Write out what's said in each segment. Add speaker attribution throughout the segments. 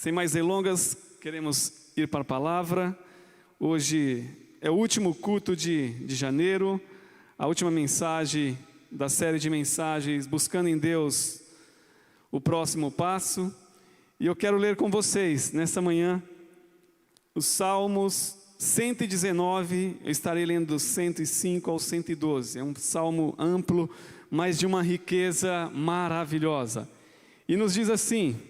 Speaker 1: Sem mais delongas, queremos ir para a palavra. Hoje é o último culto de janeiro, a última mensagem da série de mensagens Buscando em Deus o Próximo Passo. E eu quero ler com vocês, nesta manhã, os Salmos 119, eu estarei lendo do 105 ao 112. É um salmo amplo, mas de uma riqueza maravilhosa. E nos diz assim: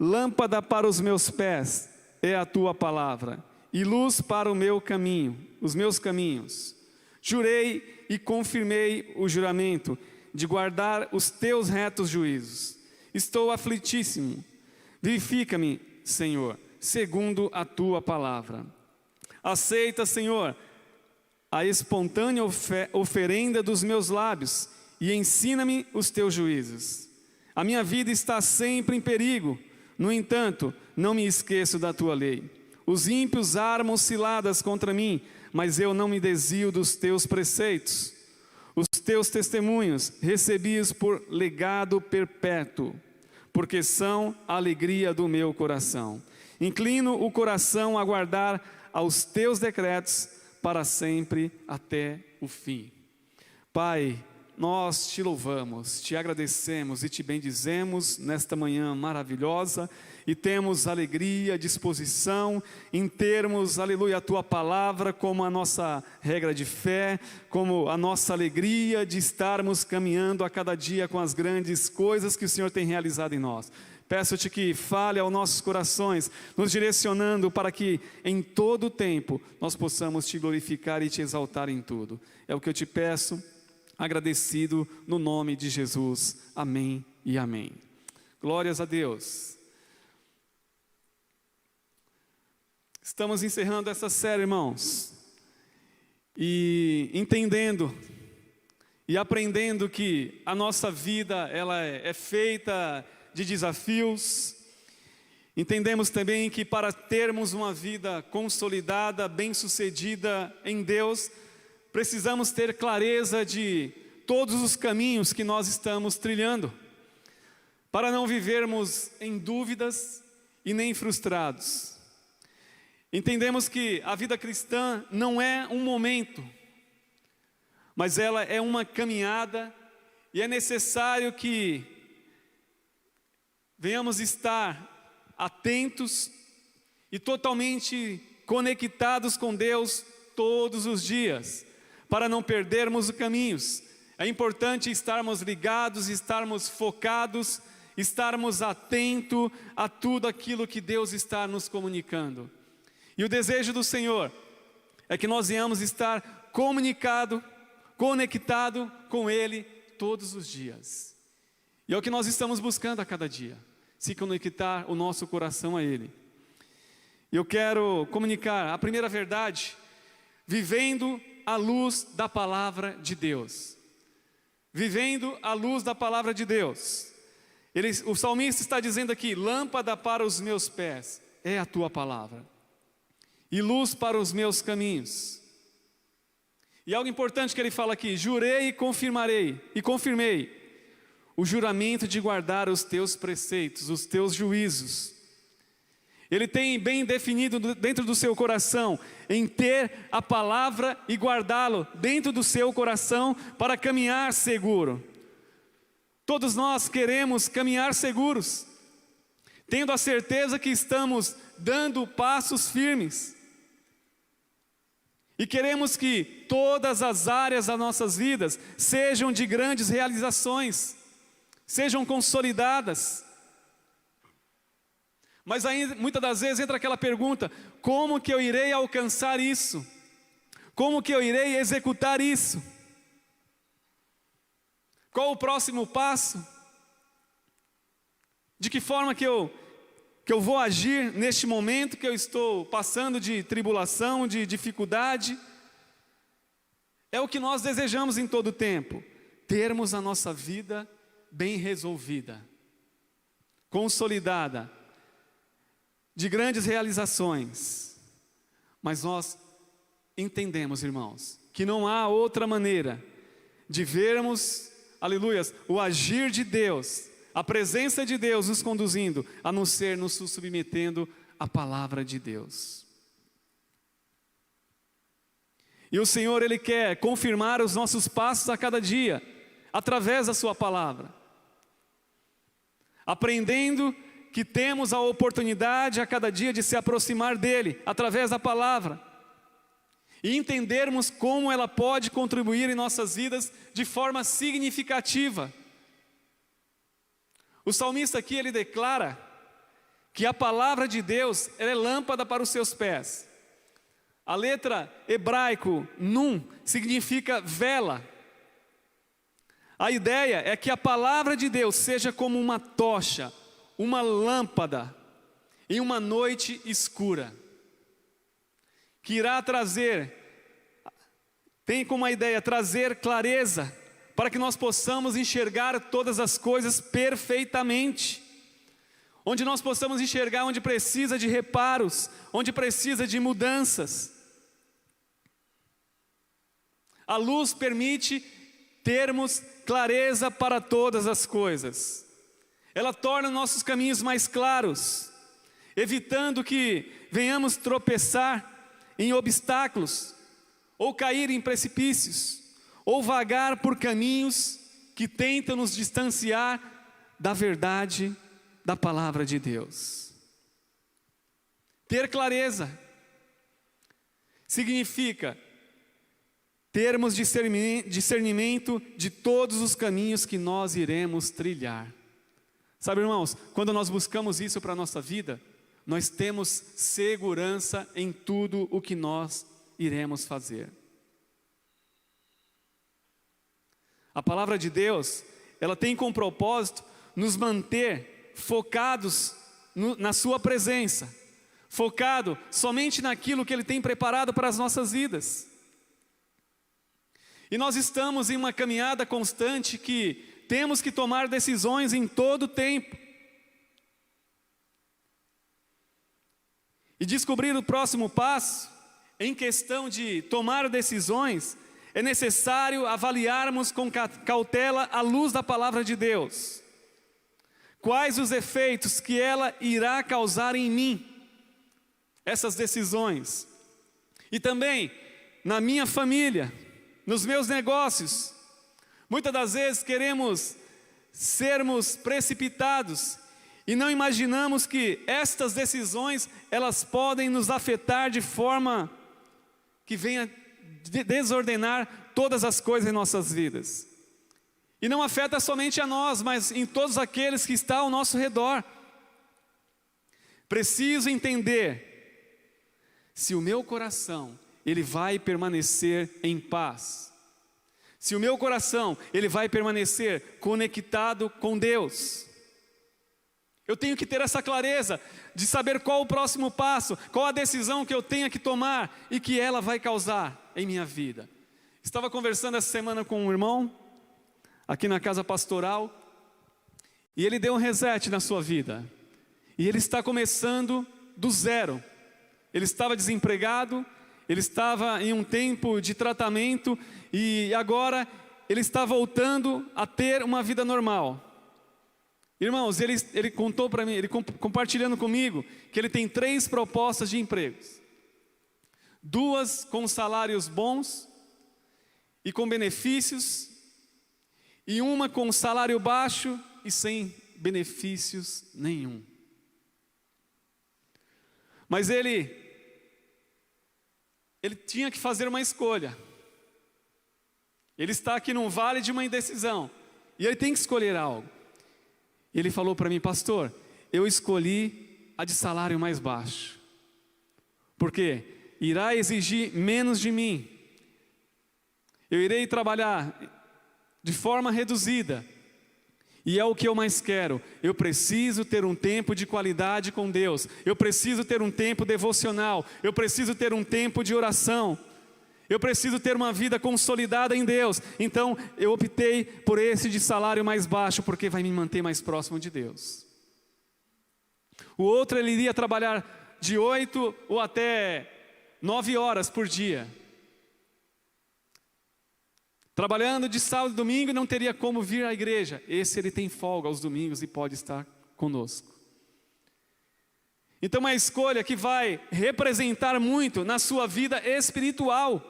Speaker 1: lâmpada para os meus pés é a tua palavra, e luz para o meu caminho, os meus caminhos. Jurei e confirmei o juramento de guardar os teus retos juízos. Estou aflitíssimo. Vivifica-me, Senhor, segundo a tua palavra. Aceita, Senhor, a espontânea oferenda dos meus lábios e ensina-me os teus juízos. A minha vida está sempre em perigo, no entanto, não me esqueço da tua lei. Os ímpios armam ciladas contra mim, mas eu não me desvio dos teus preceitos. Os teus testemunhos recebi-os por legado perpétuo, porque são a alegria do meu coração. Inclino o coração a guardar aos teus decretos para sempre até o fim. Pai, nós te louvamos, te agradecemos e te bendizemos nesta manhã maravilhosa e temos alegria, disposição em termos, aleluia, a tua palavra como a nossa regra de fé, como a nossa alegria de estarmos caminhando a cada dia com as grandes coisas que o Senhor tem realizado em nós. Peço-te que fale aos nossos corações, nos direcionando para que em todo o tempo nós possamos te glorificar e te exaltar em tudo. É o que eu te peço, agradecido no nome de Jesus. Amém e amém. Glórias a Deus. Estamos encerrando essa série, irmãos, e entendendo e aprendendo que a nossa vida ela é feita de desafios. Entendemos também que para termos uma vida consolidada, bem-sucedida em Deus, precisamos ter clareza de todos os caminhos que nós estamos trilhando, para não vivermos em dúvidas e nem frustrados. Entendemos que a vida cristã não é um momento, mas ela é uma caminhada, e é necessário que venhamos estar atentos e totalmente conectados com Deus todos os dias, para não perdermos os caminhos. É importante estarmos ligados, estarmos focados, estarmos atentos a tudo aquilo que Deus está nos comunicando. E o desejo do Senhor é que nós venhamos estar conectado com Ele todos os dias. E é o que nós estamos buscando a cada dia, se conectar o nosso coração a Ele. E eu quero comunicar a primeira verdade, vivendo à luz da palavra de Deus. Vivendo à luz da palavra de Deus. O salmista está dizendo aqui: lâmpada para os meus pés é a tua palavra, e luz para os meus caminhos. E algo importante que ele fala aqui: jurei e confirmei o juramento de guardar os teus preceitos, os teus juízos. Ele tem bem definido dentro do seu coração, em ter a palavra e guardá-lo dentro do seu coração para caminhar seguro. Todos nós queremos caminhar seguros, tendo a certeza que estamos dando passos firmes. E queremos que todas as áreas das nossas vidas sejam de grandes realizações, sejam consolidadas. Mas aí, muitas das vezes, entra aquela pergunta: como que eu irei alcançar isso? Como que eu irei executar isso? Qual o próximo passo? De que forma que eu vou agir neste momento que eu estou passando de tribulação, de dificuldade? É o que nós desejamos em todo o tempo, termos a nossa vida bem resolvida, consolidada, de grandes realizações. Mas nós entendemos, irmãos, que não há outra maneira de vermos, aleluias, o agir de Deus, a presença de Deus nos conduzindo, a não ser nos submetendo à palavra de Deus. E o Senhor, Ele quer confirmar os nossos passos a cada dia, através da sua palavra. Aprendendo que temos a oportunidade a cada dia de se aproximar dEle, através da palavra. E entendermos como ela pode contribuir em nossas vidas de forma significativa. O salmista aqui, ele declara que a palavra de Deus ela é lâmpada para os seus pés. A letra hebraico nun significa vela. A ideia é que a palavra de Deus seja como uma tocha, uma lâmpada em uma noite escura, que irá trazer, tem como a ideia trazer clareza, para que nós possamos enxergar todas as coisas perfeitamente, onde nós possamos enxergar onde precisa de reparos, onde precisa de mudanças. A luz permite termos clareza para todas as coisas. Ela torna nossos caminhos mais claros, evitando que venhamos tropeçar em obstáculos, ou cair em precipícios, ou vagar por caminhos que tentam nos distanciar da verdade da palavra de Deus. Ter clareza significa termos discernimento de todos os caminhos que nós iremos trilhar. Sabe, irmãos, quando nós buscamos isso para a nossa vida, nós temos segurança em tudo o que nós iremos fazer. A palavra de Deus, ela tem como propósito nos manter focados na sua presença, focado somente naquilo que Ele tem preparado para as nossas vidas. E nós estamos em uma caminhada constante que temos que tomar decisões em todo o tempo. E descobrir o próximo passo, em questão de tomar decisões, é necessário avaliarmos com cautela à luz da palavra de Deus. Quais os efeitos que ela irá causar em mim, essas decisões. E também na minha família, nos meus negócios. Muitas das vezes queremos sermos precipitados e não imaginamos que estas decisões, elas podem nos afetar de forma que venha desordenar todas as coisas em nossas vidas. E não afeta somente a nós, mas em todos aqueles que estão ao nosso redor. Preciso entender se o meu coração ele vai permanecer em paz. Se o meu coração, ele vai permanecer conectado com Deus. Eu tenho que ter essa clareza de saber qual o próximo passo, qual a decisão que eu tenho que tomar e que ela vai causar em minha vida. Estava conversando essa semana com um irmão, aqui na casa pastoral, e ele deu um reset na sua vida. E ele está começando do zero. Ele estava desempregado, ele estava em um tempo de tratamento e agora ele está voltando a ter uma vida normal. Irmãos, ele contou para mim, ele compartilhando comigo, que ele tem 3 propostas de empregos. 2 com salários bons e com benefícios, e uma com salário baixo e sem benefícios nenhum. Mas ele tinha que fazer uma escolha. Ele está aqui num vale de uma indecisão, e ele tem que escolher algo. Ele falou para mim: pastor, eu escolhi a de salário mais baixo, porque irá exigir menos de mim. Eu irei trabalhar de forma reduzida, e é o que eu mais quero. Eu preciso ter um tempo de qualidade com Deus, eu preciso ter um tempo devocional, eu preciso ter um tempo de oração, eu preciso ter uma vida consolidada em Deus. Então eu optei por esse de salário mais baixo, porque vai me manter mais próximo de Deus. O outro, ele iria trabalhar de 8 ou até 9 horas por dia, trabalhando de sábado e domingo, não teria como vir à igreja. Esse ele tem folga aos domingos e pode estar conosco. Então, uma escolha que vai representar muito na sua vida espiritual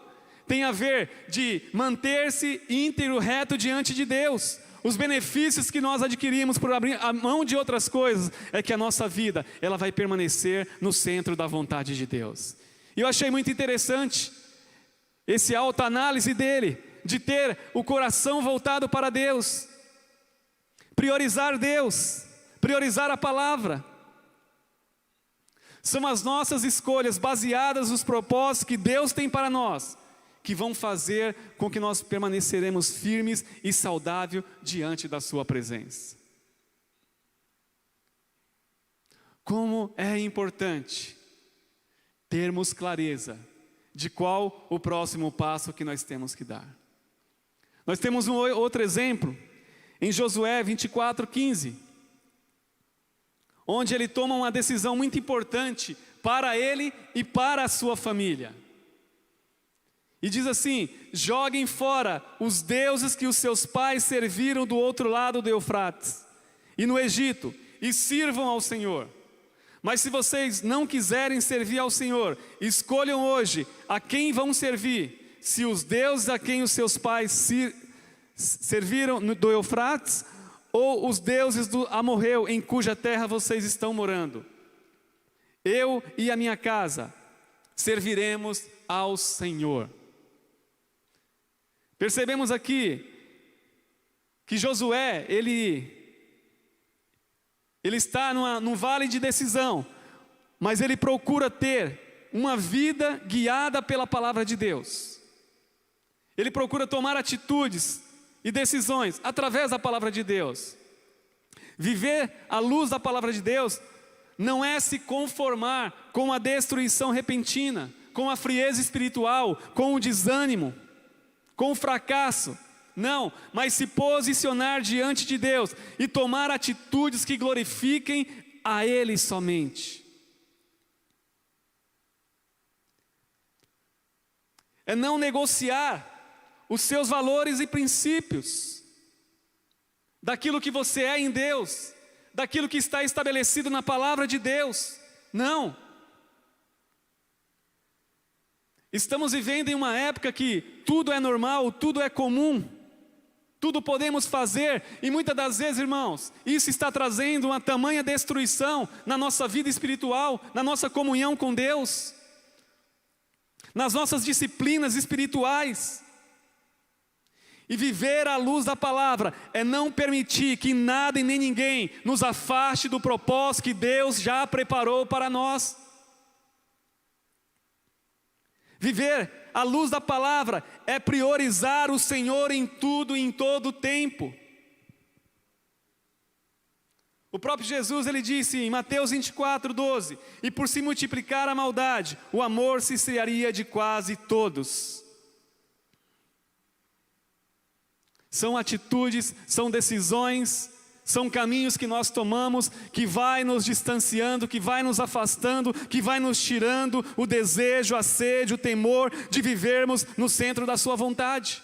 Speaker 1: tem a ver de manter-se íntegro, reto diante de Deus. Os benefícios que nós adquirimos por abrir a mão de outras coisas é que a nossa vida, ela vai permanecer no centro da vontade de Deus. E eu achei muito interessante esse autoanálise dele, de ter o coração voltado para Deus, priorizar Deus, priorizar a palavra. São as nossas escolhas baseadas nos propósitos que Deus tem para nós, que vão fazer com que nós permaneceremos firmes e saudáveis diante da sua presença. Como é importante termos clareza de qual o próximo passo que nós temos que dar. Nós temos um outro exemplo em Josué 24:15, onde ele toma uma decisão muito importante para ele e para a sua família. E diz assim: joguem fora os deuses que os seus pais serviram do outro lado do Eufrates e no Egito, e sirvam ao Senhor. Mas se vocês não quiserem servir ao Senhor, escolham hoje a quem vão servir, se os deuses a quem os seus pais serviram do Eufrates, ou os deuses do amorreu em cuja terra vocês estão morando. Eu e a minha casa serviremos ao Senhor. Percebemos aqui que Josué, ele está num vale de decisão, mas ele procura ter uma vida guiada pela palavra de Deus. Ele procura tomar atitudes e decisões através da palavra de Deus. Viver à luz da palavra de Deus não é se conformar com a destruição repentina, com a frieza espiritual, com o desânimo, com o fracasso. Não, mas se posicionar diante de Deus e tomar atitudes que glorifiquem a Ele somente. É não negociar os seus valores e princípios, daquilo que você é em Deus, daquilo que está estabelecido na palavra de Deus. Não. Estamos vivendo em uma época que tudo é normal, tudo é comum, tudo podemos fazer, e muitas das vezes, irmãos, isso está trazendo uma tamanha destruição na nossa vida espiritual, na nossa comunhão com Deus, nas nossas disciplinas espirituais. E viver à luz da palavra é não permitir que nada e nem ninguém nos afaste do propósito que Deus já preparou para nós. Viver à luz da palavra é priorizar o Senhor em tudo e em todo o tempo. O próprio Jesus, ele disse em Mateus 24:12: e por se multiplicar a maldade, o amor se esfriaria de quase todos. São atitudes, são decisões, são caminhos que nós tomamos, que vai nos distanciando, que vai nos afastando, que vai nos tirando o desejo, a sede, o temor de vivermos no centro da sua vontade.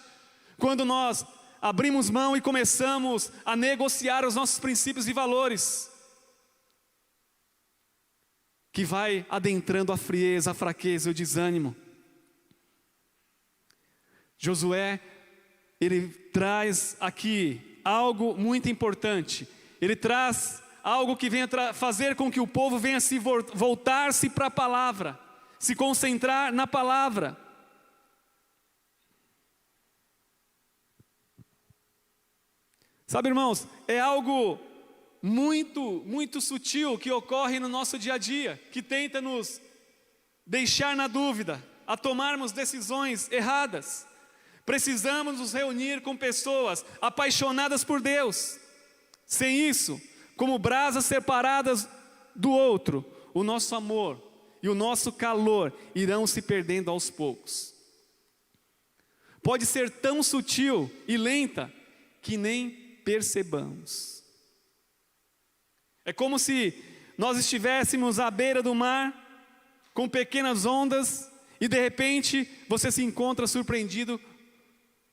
Speaker 1: Quando nós abrimos mão e começamos a negociar os nossos princípios e valores, que vai adentrando a frieza, a fraqueza e o desânimo. Josué, ele traz aqui algo muito importante. Ele traz algo que venha fazer com que o povo venha se voltar-se para a palavra, se concentrar na palavra. Sabe, irmãos, é algo muito, muito sutil que ocorre no nosso dia a dia, que tenta nos deixar na dúvida, a tomarmos decisões erradas. Precisamos nos reunir com pessoas apaixonadas por Deus. Sem isso, como brasas separadas do outro, o nosso amor e o nosso calor irão se perdendo aos poucos. Pode ser tão sutil e lenta que nem percebamos. É como se nós estivéssemos à beira do mar, com pequenas ondas, e de repente você se encontra surpreendido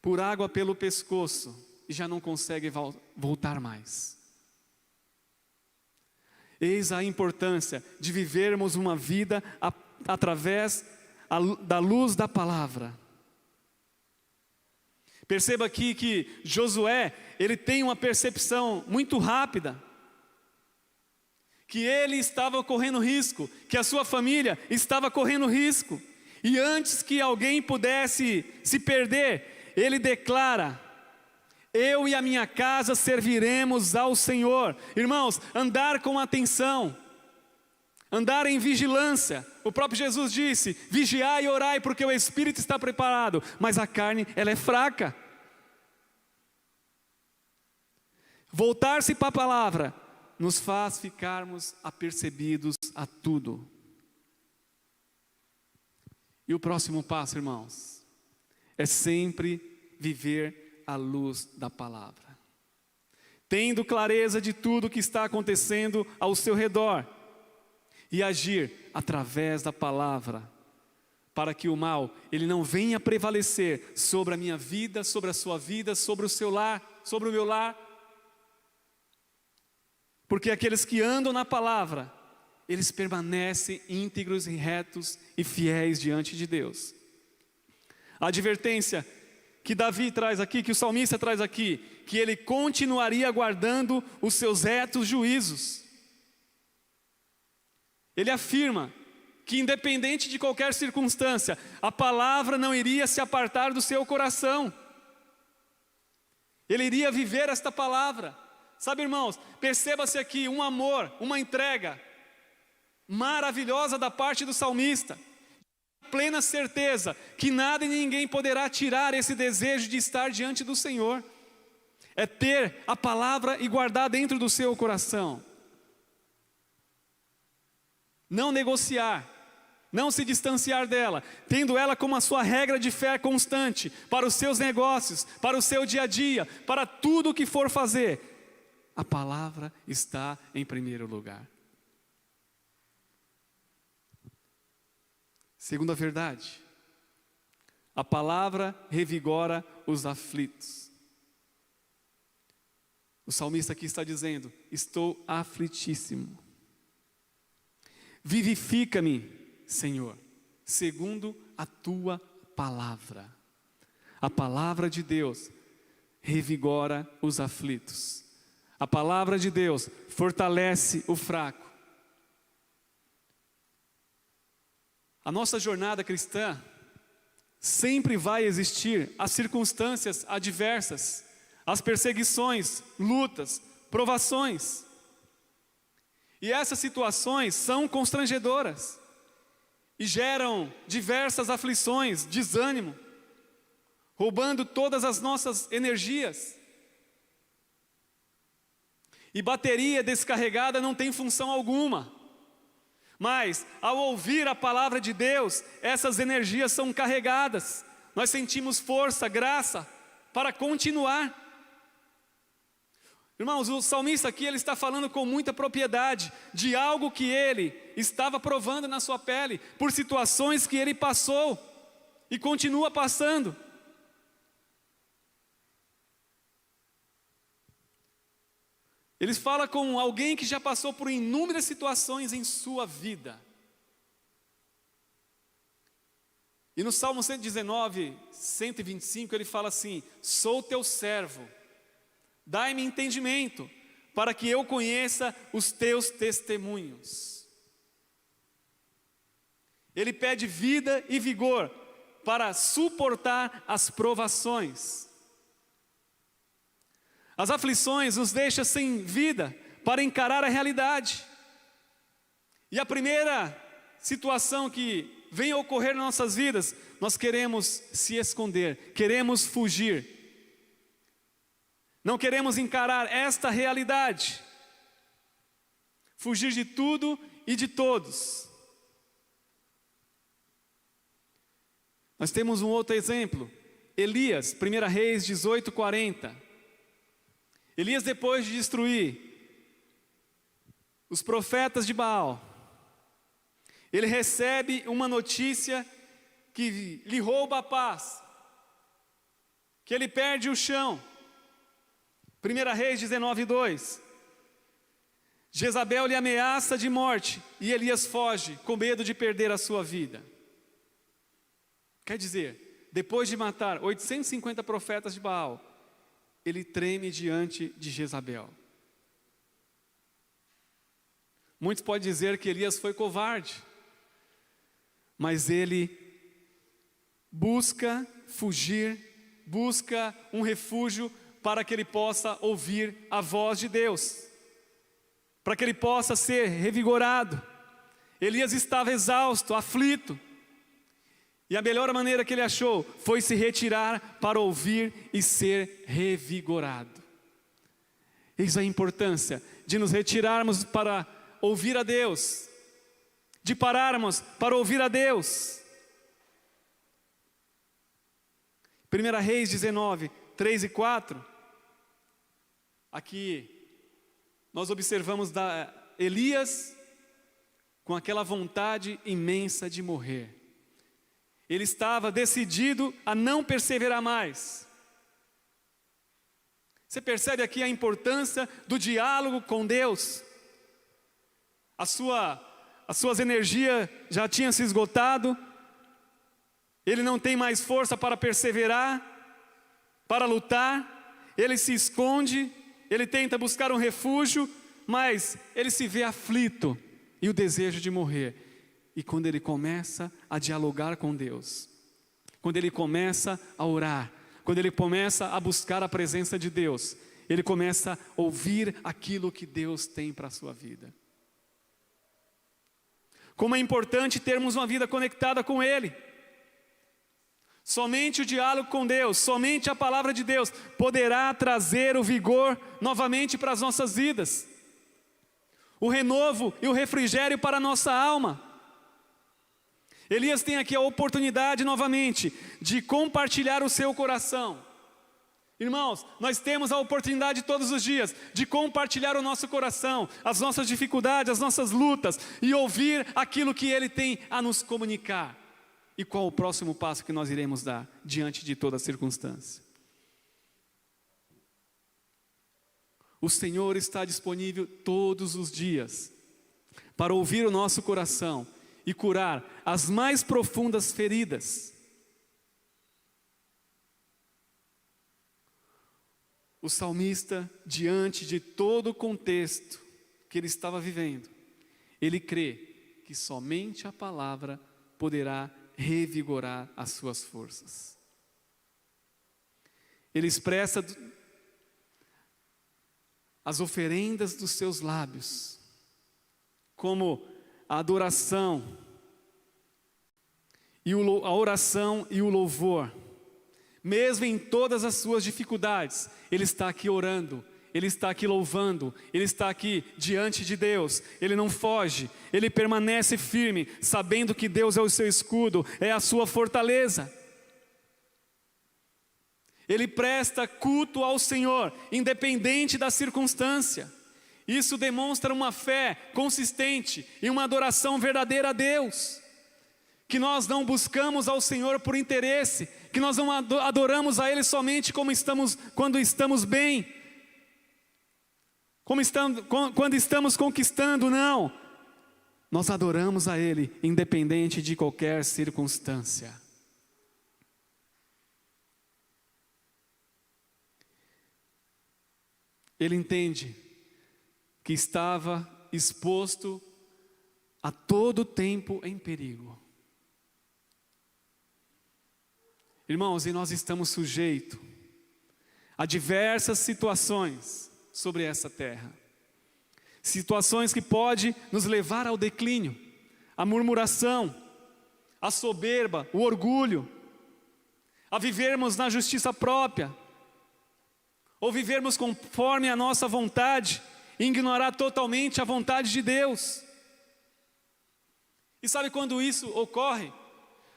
Speaker 1: por água pelo pescoço e já não consegue voltar mais. Eis a importância de vivermos uma vida através da luz da palavra. Perceba aqui que Josué, ele tem uma percepção muito rápida, que ele estava correndo risco, que a sua família estava correndo risco, e antes que alguém pudesse se perder, ele declara: eu e a minha casa serviremos ao Senhor. Irmãos, andar com atenção, andar em vigilância. O próprio Jesus disse: vigiai e orai, porque o espírito está preparado, mas a carne, ela é fraca. Voltar-se para a palavra nos faz ficarmos apercebidos a tudo. E o próximo passo, irmãos, é sempre viver à luz da palavra, tendo clareza de tudo que está acontecendo ao seu redor, e agir através da palavra, para que o mal, ele não venha prevalecer sobre a minha vida, sobre a sua vida, sobre o seu lar, sobre o meu lar. Porque aqueles que andam na palavra, eles permanecem íntegros e retos e fiéis diante de Deus. A advertência que Davi traz aqui, que o salmista traz aqui, que ele continuaria guardando os seus retos juízos. Ele afirma que independente de qualquer circunstância, a palavra não iria se apartar do seu coração. Ele iria viver esta palavra. Sabe, irmãos, perceba-se aqui um amor, uma entrega maravilhosa da parte do salmista. Plena certeza que nada e ninguém poderá tirar esse desejo de estar diante do Senhor. É ter a palavra e guardar dentro do seu coração. Não negociar, não se distanciar dela, tendo ela como a sua regra de fé constante, para os seus negócios, para o seu dia a dia, para tudo o que for fazer. A palavra está em primeiro lugar. Segunda verdade, a palavra revigora os aflitos. O salmista aqui está dizendo: estou aflitíssimo. Vivifica-me, Senhor, segundo a tua palavra. A palavra de Deus revigora os aflitos. A palavra de Deus fortalece o fraco. A nossa jornada cristã sempre vai existir as circunstâncias adversas, as perseguições, lutas, provações. E essas situações são constrangedoras e geram diversas aflições, desânimo, roubando todas as nossas energias. E bateria descarregada não tem função alguma. Mas, ao ouvir a palavra de Deus, essas energias são carregadas. Nós sentimos força, graça, para continuar. Irmãos, o salmista aqui, ele está falando com muita propriedade de algo que ele estava provando na sua pele, por situações que ele passou e continua passando. Ele fala com alguém que já passou por inúmeras situações em sua vida. E no Salmo 119, 125, ele fala assim: sou teu servo, dai-me entendimento, para que eu conheça os teus testemunhos. Ele pede vida e vigor para suportar as provações. As aflições nos deixam sem vida para encarar a realidade. E a primeira situação que vem a ocorrer nas nossas vidas, nós queremos se esconder, queremos fugir. Não queremos encarar esta realidade. Fugir de tudo e de todos. Nós temos um outro exemplo. Elias, 1 Reis 18:40. Elias, depois de destruir os profetas de Baal, ele recebe uma notícia que lhe rouba a paz. que ele perde o chão. 1 Reis 19:2. Jezabel lhe ameaça de morte e Elias foge com medo de perder a sua vida. Quer dizer, depois de matar 850 profetas de Baal, ele treme diante de Jezabel. Muitos podem dizer que Elias foi covarde, mas ele busca fugir, busca um refúgio para que ele possa ouvir a voz de Deus, para que ele possa ser revigorado. Elias estava exausto, aflito, e a melhor maneira que ele achou foi se retirar para ouvir e ser revigorado. Eis a importância de nos retirarmos para ouvir a Deus, de pararmos para ouvir a Deus. 1 Reis 19, 3 e 4, aqui nós observamos Elias com aquela vontade imensa de morrer. Ele estava decidido a não perseverar mais. Você percebe aqui a importância do diálogo com Deus? As suas energias já tinham se esgotado, ele não tem mais força para perseverar, para lutar, ele se esconde, ele tenta buscar um refúgio, mas ele se vê aflito e o desejo de morrer. E quando ele começa a dialogar com Deus, quando ele começa a orar, quando ele começa a buscar a presença de Deus, ele começa a ouvir aquilo que Deus tem para a sua vida. Como é importante termos uma vida conectada com Ele. Somente o diálogo com Deus, somente a palavra de Deus poderá trazer o vigor novamente para as nossas vidas, o renovo e o refrigério para a nossa alma. Elias tem aqui a oportunidade novamente de compartilhar o seu coração. Irmãos, nós temos a oportunidade todos os dias de compartilhar o nosso coração, as nossas dificuldades, as nossas lutas, e ouvir aquilo que Ele tem a nos comunicar. E qual o próximo passo que nós iremos dar diante de toda circunstância? O Senhor está disponível todos os dias para ouvir o nosso coração e curar as mais profundas feridas. O salmista, diante de todo o contexto que ele estava vivendo, ele crê que somente a palavra poderá revigorar as suas forças. Ele expressa as oferendas dos seus lábios como a adoração, e a oração e o louvor. Mesmo em todas as suas dificuldades, ele está aqui orando, ele está aqui louvando, ele está aqui diante de Deus. Ele não foge, ele permanece firme, sabendo que Deus é o seu escudo, é a sua fortaleza. Ele presta culto ao Senhor, independente da circunstância. Isso demonstra uma fé consistente e uma adoração verdadeira a Deus. Que nós não buscamos ao Senhor por interesse, que nós não adoramos a Ele somente quando estamos bem, quando estamos conquistando, não. Nós adoramos a Ele independente de qualquer circunstância. Ele entende que estava exposto a todo tempo em perigo. Irmãos, e nós estamos sujeitos a diversas situações sobre essa terra. Situações que podem nos levar ao declínio, à murmuração, à soberba, o orgulho, a vivermos na justiça própria, ou vivermos conforme a nossa vontade, e ignorar totalmente a vontade de Deus. E sabe quando isso ocorre?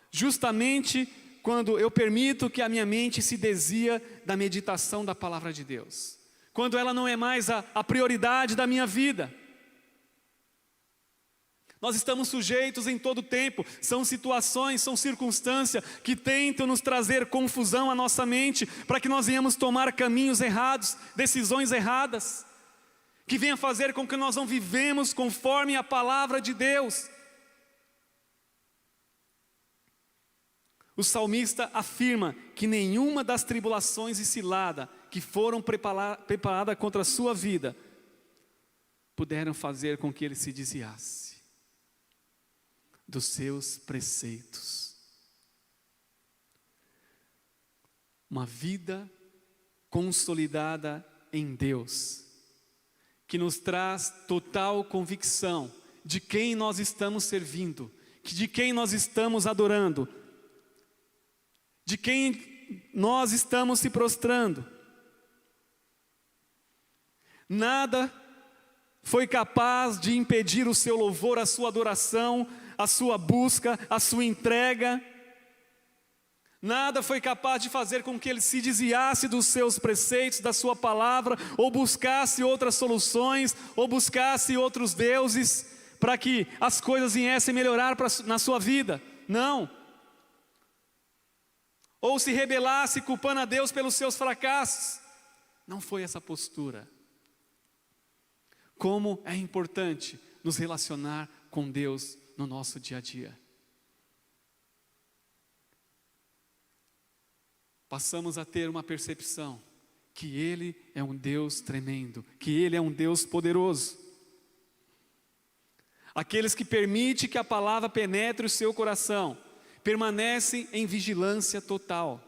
Speaker 1: Justamente quando eu permito que a minha mente se desvia da meditação da palavra de Deus. Quando ela não é mais a prioridade da minha vida. Nós estamos sujeitos em todo tempo, são situações, são circunstâncias que tentam nos trazer confusão à nossa mente, para que nós venhamos tomar caminhos errados, decisões erradas, que venha fazer com que nós não vivemos conforme a palavra de Deus. O salmista afirma que nenhuma das tribulações e cilada que foram preparadas contra a sua vida puderam fazer com que ele se desviasse dos seus preceitos. Uma vida consolidada em Deus, que nos traz total convicção de quem nós estamos servindo, de quem nós estamos adorando, de quem nós estamos se prostrando. Nada foi capaz de impedir o seu louvor, a sua adoração, a sua busca, a sua entrega. Nada foi capaz de fazer com que ele se desviasse dos seus preceitos, da sua palavra, ou buscasse outras soluções, ou buscasse outros deuses, para que as coisas viessem melhorar na sua vida. Não. Ou se rebelasse culpando a Deus pelos seus fracassos. Não foi essa postura. Como é importante nos relacionar com Deus no nosso dia a dia. Passamos a ter uma percepção que Ele é um Deus tremendo, que Ele é um Deus poderoso. Aqueles que permitem que a palavra penetre o seu coração, permanecem em vigilância total.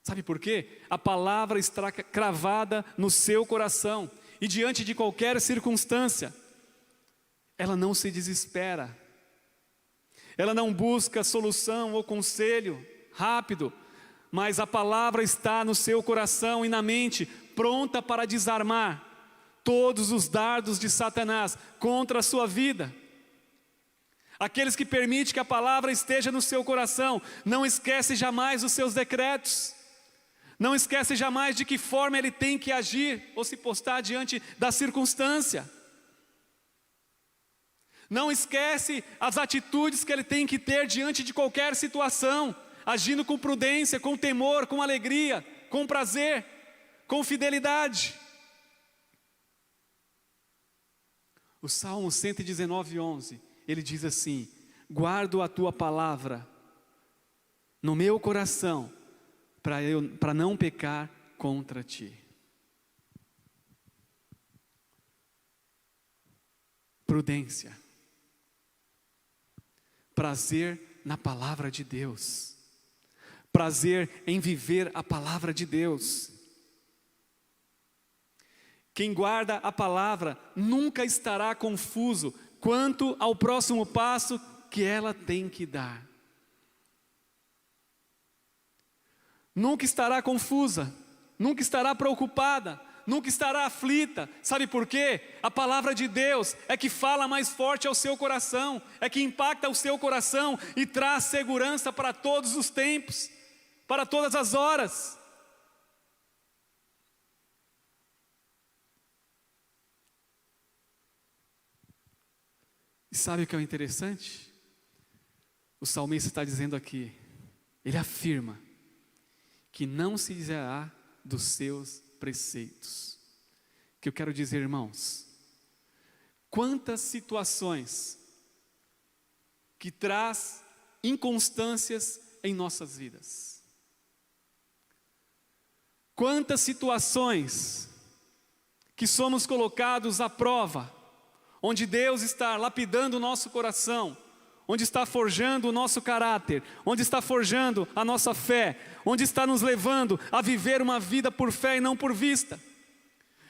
Speaker 1: Sabe por quê? A palavra está cravada no seu coração, e diante de qualquer circunstância, ela não se desespera, ela não busca solução ou conselho rápido, mas a palavra está no seu coração e na mente, pronta para desarmar todos os dardos de Satanás contra a sua vida. Aqueles que permitem que a palavra esteja no seu coração, não esquece jamais os seus decretos, não esquece jamais de que forma ele tem que agir ou se postar diante da circunstância. Não esquece as atitudes que ele tem que ter diante de qualquer situação, agindo com prudência, com temor, com alegria, com prazer, com fidelidade. O Salmo 119:11, ele diz assim: guardo a tua palavra no meu coração, para não pecar contra ti. Prudência, prazer na palavra de Deus, prazer em viver a palavra de Deus. Quem guarda a palavra nunca estará confuso quanto ao próximo passo que ela tem que dar. Nunca estará confusa, nunca estará preocupada, nunca estará aflita. Sabe por quê? A palavra de Deus é que fala mais forte ao seu coração, é que impacta o seu coração e traz segurança para todos os tempos, para todas as horas. E sabe o que é interessante? O salmista está dizendo aqui, ele afirma que não se desviará dos seus preceitos. O que eu quero dizer, irmãos, quantas situações que traz inconstâncias em nossas vidas. Quantas situações que somos colocados à prova, onde Deus está lapidando o nosso coração, onde está forjando o nosso caráter, onde está forjando a nossa fé, onde está nos levando a viver uma vida por fé e não por vista.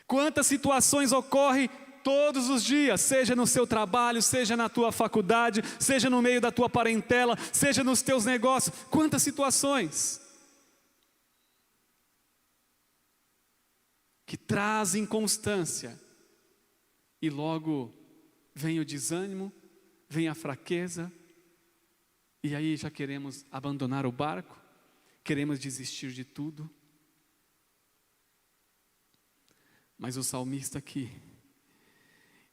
Speaker 1: Quantas situações ocorrem todos os dias, seja no seu trabalho, seja na tua faculdade, seja no meio da tua parentela, seja nos teus negócios, quantas situações que trazem inconstância e logo vem o desânimo, vem a fraqueza, e aí já queremos abandonar o barco, queremos desistir de tudo. Mas o salmista aqui,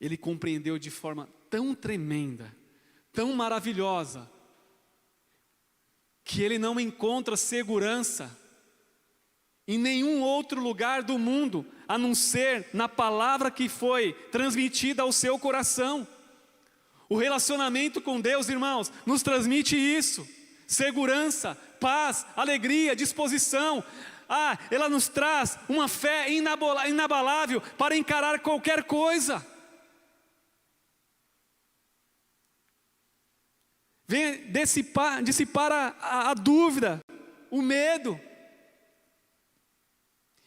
Speaker 1: ele compreendeu de forma tão tremenda, tão maravilhosa, que ele não encontra segurança em nenhum outro lugar do mundo, a não ser na palavra que foi transmitida ao seu coração. O relacionamento com Deus, irmãos, nos transmite isso: segurança, paz, alegria, disposição. Ela nos traz uma fé inabalável para encarar qualquer coisa. Vem dissipar a dúvida, o medo,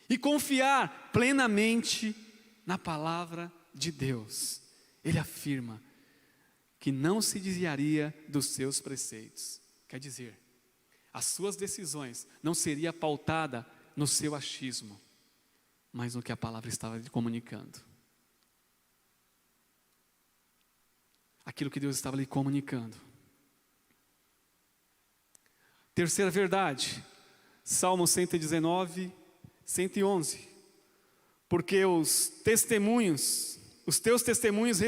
Speaker 1: e confiar plenamente na palavra de Deus. Ele afirma que não se desviaria dos seus preceitos. Quer dizer, as suas decisões não seriam pautadas no seu achismo, mas no que a palavra estava lhe comunicando. Aquilo que Deus estava lhe comunicando. Terceira verdade, Salmo 119, 111. Porque os teus testemunhos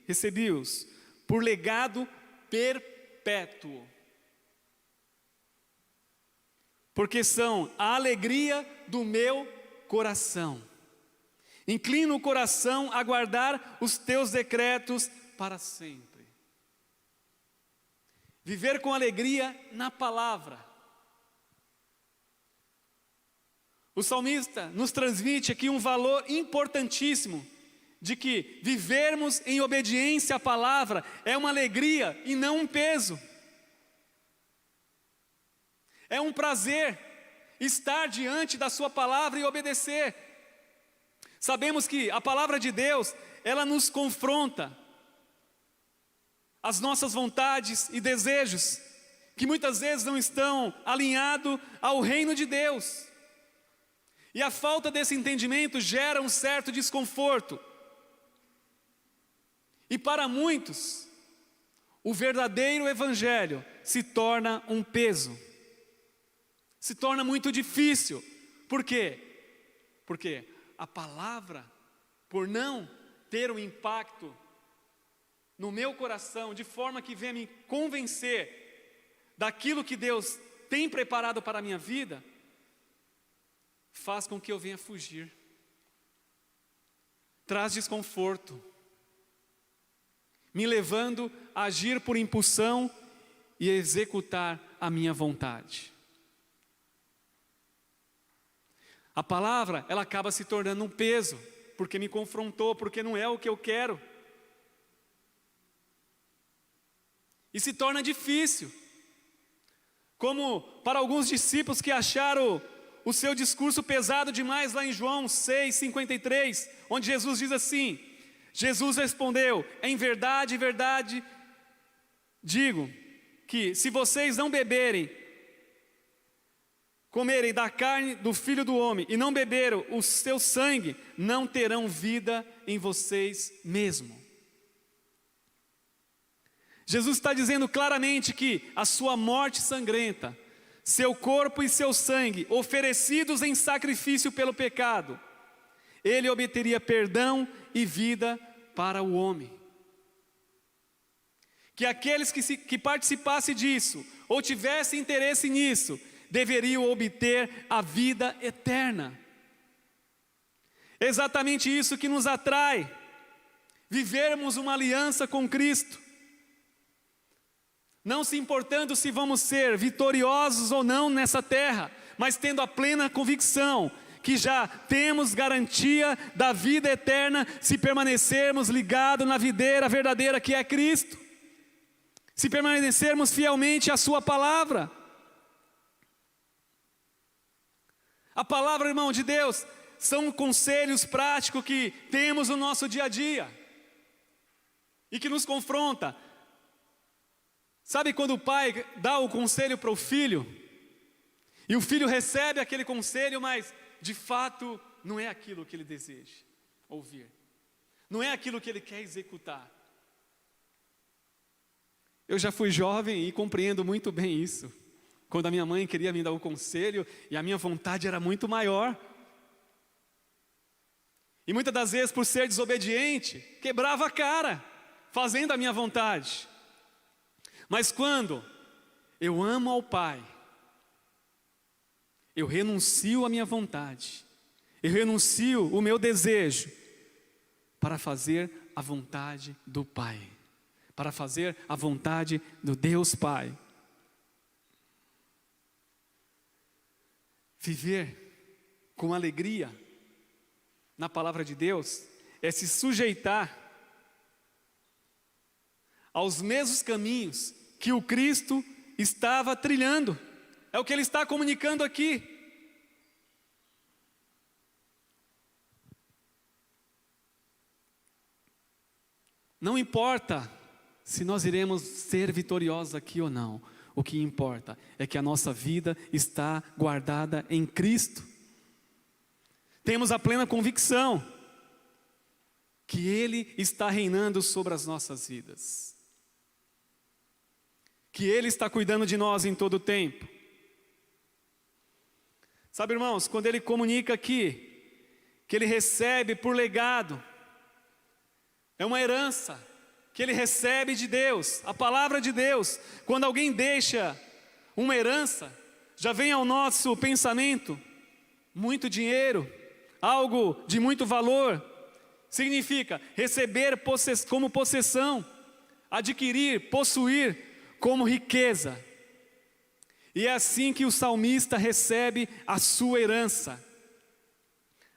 Speaker 1: recebi-os por legado perpétuo. Porque são a alegria do meu coração. Inclino o coração a guardar os teus decretos para sempre. Viver com alegria na palavra. O salmista nos transmite aqui um valor importantíssimo, de que vivermos em obediência à palavra é uma alegria e não um peso. É um prazer estar diante da sua palavra e obedecer. Sabemos que a palavra de Deus, ela nos confronta as nossas vontades e desejos, que muitas vezes não estão alinhados ao reino de Deus. E a falta desse entendimento gera um certo desconforto. E para muitos, o verdadeiro evangelho se torna um peso. Se torna muito difícil. Por quê? Porque a palavra, por não ter um impacto no meu coração, de forma que venha me convencer daquilo que Deus tem preparado para a minha vida, faz com que eu venha fugir. Traz desconforto, me levando a agir por impulsão e a executar a minha vontade. A palavra, ela acaba se tornando um peso, porque me confrontou, porque não é o que eu quero. E se torna difícil. Como para alguns discípulos que acharam o seu discurso pesado demais lá em João 6,53, onde Jesus diz assim: Jesus respondeu: em verdade, verdade, digo que se vocês não comerem da carne do Filho do Homem e não beberam o seu sangue, não terão vida em vocês mesmo. Jesus está dizendo claramente que a sua morte sangrenta, seu corpo e seu sangue, oferecidos em sacrifício pelo pecado, ele obteria perdão e vida para o homem. Que aqueles que participassem disso, ou tivessem interesse nisso, deveriam obter a vida eterna. Exatamente isso que nos atrai, vivermos uma aliança com Cristo. Não se importando se vamos ser vitoriosos ou não nessa terra, mas tendo a plena convicção que já temos garantia da vida eterna se permanecermos ligados na videira verdadeira que é Cristo, se permanecermos fielmente à sua palavra. A palavra, irmão, de Deus são conselhos práticos que temos no nosso dia a dia e que nos confronta. Sabe quando o pai dá o conselho para o filho, e o filho recebe aquele conselho, mas de fato não é aquilo que ele deseja ouvir, não é aquilo que ele quer executar. Eu já fui jovem e compreendo muito bem isso, quando a minha mãe queria me dar o conselho e a minha vontade era muito maior, e muitas das vezes, por ser desobediente, quebrava a cara, fazendo a minha vontade. Mas quando eu amo ao Pai, eu renuncio à minha vontade, eu renuncio o meu desejo para fazer a vontade do Pai, para fazer a vontade do Deus Pai. Viver com alegria na palavra de Deus é se sujeitar aos mesmos caminhos que o Cristo estava trilhando. É o que ele está comunicando aqui. Não importa se nós iremos ser vitoriosos aqui ou não. O que importa é que a nossa vida está guardada em Cristo. Temos a plena convicção que Ele está reinando sobre as nossas vidas, que Ele está cuidando de nós em todo o tempo. Sabe, irmãos, quando Ele comunica aqui que Ele recebe por legado, é uma herança que Ele recebe de Deus, a palavra de Deus. Quando alguém deixa uma herança, já vem ao nosso pensamento muito dinheiro, algo de muito valor. Significa receber como possessão, adquirir, possuir como riqueza. E é assim que o salmista recebe a sua herança,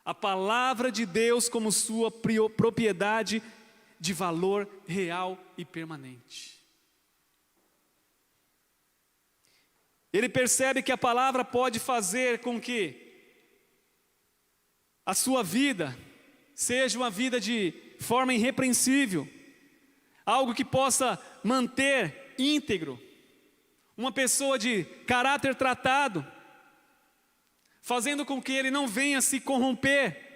Speaker 1: a palavra de Deus como sua propriedade de valor real e permanente. Ele percebe que a palavra pode fazer com que a sua vida seja uma vida de forma irrepreensível, algo que possa manter íntegro, uma pessoa de caráter tratado, fazendo com que ele não venha se corromper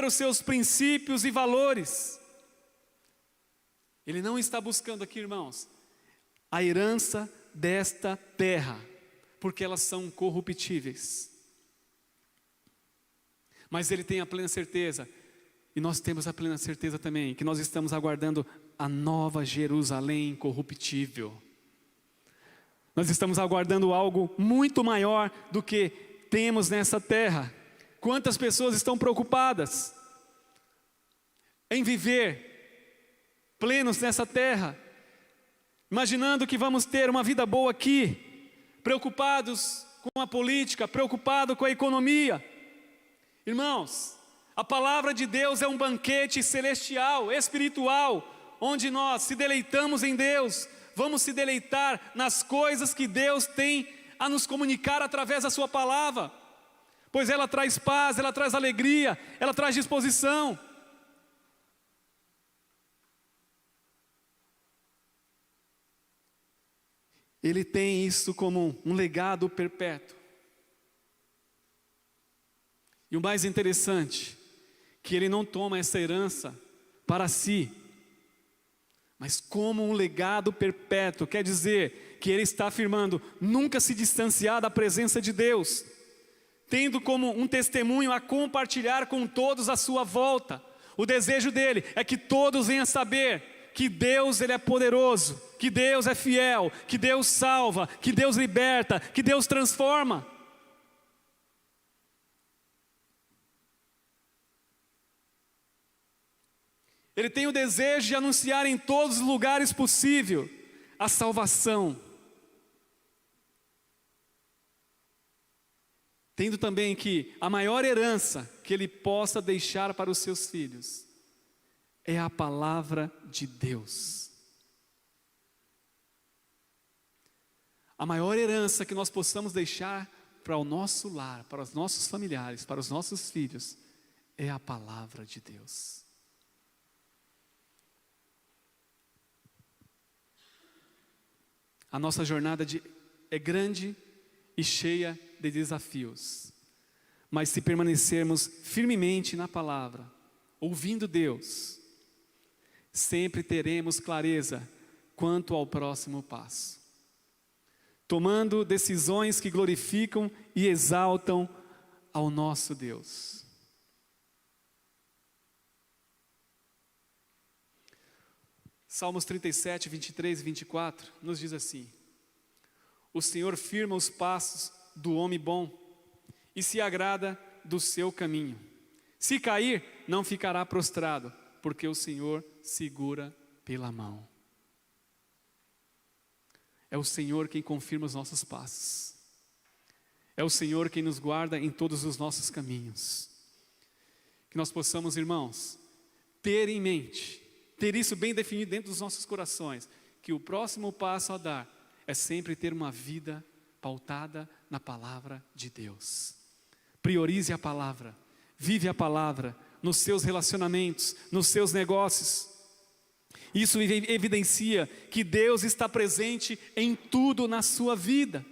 Speaker 1: os seus princípios e valores. Ele não está buscando aqui, irmãos, a herança desta terra, porque elas são corruptíveis. Mas ele tem a plena certeza, e nós temos a plena certeza também, que nós estamos aguardando a nova Jerusalém incorruptível. Nós estamos aguardando algo muito maior do que temos nessa terra. Quantas pessoas estão preocupadas em viver plenos nessa terra, imaginando que vamos ter uma vida boa aqui, preocupados com a política, preocupados com a economia. Irmãos, a palavra de Deus é um banquete celestial, espiritual, onde nós se deleitamos em Deus, vamos se deleitar nas coisas que Deus tem a nos comunicar através da sua palavra, pois ela traz paz, ela traz alegria, ela traz disposição. Ele tem isso como um legado perpétuo. E o mais interessante, que ele não toma essa herança para si, mas como um legado perpétuo. Quer dizer que ele está afirmando nunca se distanciar da presença de Deus, tendo como um testemunho a compartilhar com todos à sua volta. O desejo dele é que todos venham saber que Deus, ele é poderoso, que Deus é fiel, que Deus salva, que Deus liberta, que Deus transforma. Ele tem o desejo de anunciar em todos os lugares possível a salvação. Tendo também que a maior herança que ele possa deixar para os seus filhos é a palavra de Deus. A maior herança que nós possamos deixar para o nosso lar, para os nossos familiares, para os nossos filhos, é a palavra de Deus. A nossa jornada é grande e cheia de desafios, mas se permanecermos firmemente na palavra, ouvindo Deus, sempre teremos clareza quanto ao próximo passo, tomando decisões que glorificam e exaltam ao nosso Deus. Salmos 37, 23 e 24 nos diz assim: o Senhor firma os passos do homem bom e se agrada do seu caminho. Se cair, não ficará prostrado, porque o Senhor segura pela mão. É o Senhor quem confirma os nossos passos. É o Senhor quem nos guarda em todos os nossos caminhos. Que nós possamos, irmãos, ter em mente, ter isso bem definido dentro dos nossos corações, que o próximo passo a dar é sempre ter uma vida pautada na palavra de Deus. Priorize a palavra, vive a palavra nos seus relacionamentos, nos seus negócios. Isso evidencia que Deus está presente em tudo na sua vida.